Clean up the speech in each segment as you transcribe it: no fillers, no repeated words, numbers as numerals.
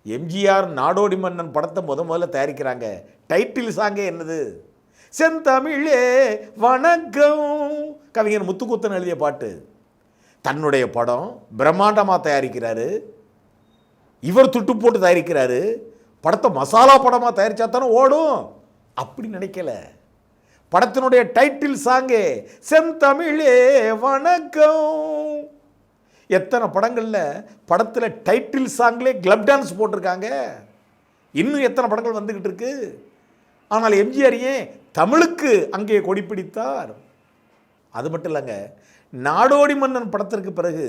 எம்ஜிஆர் நாடோடி மன்னன் படத்தை முதல்ல தயாரிக்கிறாங்க. டைட்டில் சாங்கே என்னது? செந்தமிழே வணக்கம். கவிஞர் முத்துக்குத்தன் எழுதிய பாட்டு. தன்னுடைய படம் பிரம்மாண்டமாக தயாரிக்கிறாரு, இவர் துட்டு போட்டு தயாரிக்கிறாரு. படத்தை மசாலா படமாக தயாரித்தா தானே ஓடும். அப்படி நினைக்கல. படத்தினுடைய டைட்டில் சாங்கே செந்தமிழே வணக்கம். எத்தனை படங்களில் படத்தில் டைட்டில் சாங்லே கிளப் டான்ஸ் போட்டிருக்காங்க. இன்னும் எத்தனை படங்கள் வந்துக்கிட்டு இருக்கு. ஆனால் எம்ஜிஆர் ஏன் தமிழுக்கு அங்கே கொடி பிடித்தார்? அது மட்டும் இல்லைங்க, நாடோடி மன்னன் படத்திற்கு பிறகு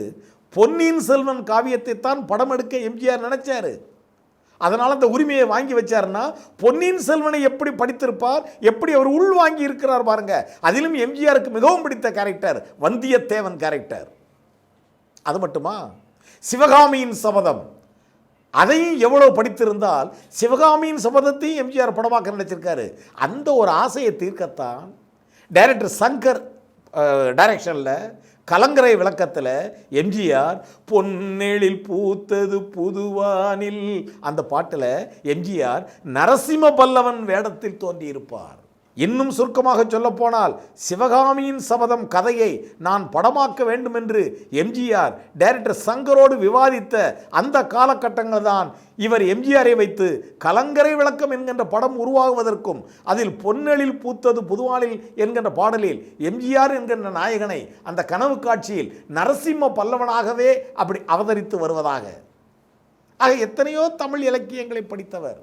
பொன்னியின் செல்வன் காவியத்தை தான் படம் எடுக்க எம்ஜிஆர் நினைச்சாரு. அதனால் அந்த உரிமையை வாங்கி வச்சாருன்னா பொன்னியின் செல்வனை எப்படி படித்திருப்பார், எப்படி அவர் உள் வாங்கி இருக்கிறார் பாருங்க. அதிலும் எம்ஜிஆருக்கு மிகவும் பிடித்த கேரக்டர் வந்தியத்தேவன் கேரக்டர். அது மட்டுமா, சிவகாமியின் சபதம், அதையும் எவ்வளோ படித்திருந்தால் சிவகாமியின் சபதத்தையும் எம்ஜிஆர் படமாக்க நினைச்சிருக்காரு. அந்த ஒரு ஆசையை தீர்க்கத்தான் டைரக்டர் சங்கர் டைரக்ஷனில் கலங்கரை விளக்கத்தில் எம்ஜிஆர் பொன்னெழில் பூத்தது புதுவானில் அந்த பாட்டில் எம்ஜிஆர் நரசிம்ம பல்லவன் வேடத்தில் தோன்றியிருப்பார். இன்னும் சுருக்கமாக சொல்லப்போனால் சிவகாமியின் சபதம் கதையை நான் படமாக்க வேண்டும் என்று எம்ஜிஆர் டைரக்டர் சங்கரோடு விவாதித்த அந்த காலகட்டங்கள் தான் இவர் எம்ஜிஆரை வைத்து கலங்கரை விளக்கம் என்கின்ற படம் உருவாகுவதற்கும் அதில் பொன்னெழில் பூத்தது புதுவானில் என்கின்ற பாடலில் எம்ஜிஆர் என்கின்ற நாயகனை அந்த கனவு காட்சியில் நரசிம்ம பல்லவனாகவே அப்படி அவதரித்து வருவதாக. ஆக எத்தனையோ தமிழ் இலக்கியங்களை படித்தவர்.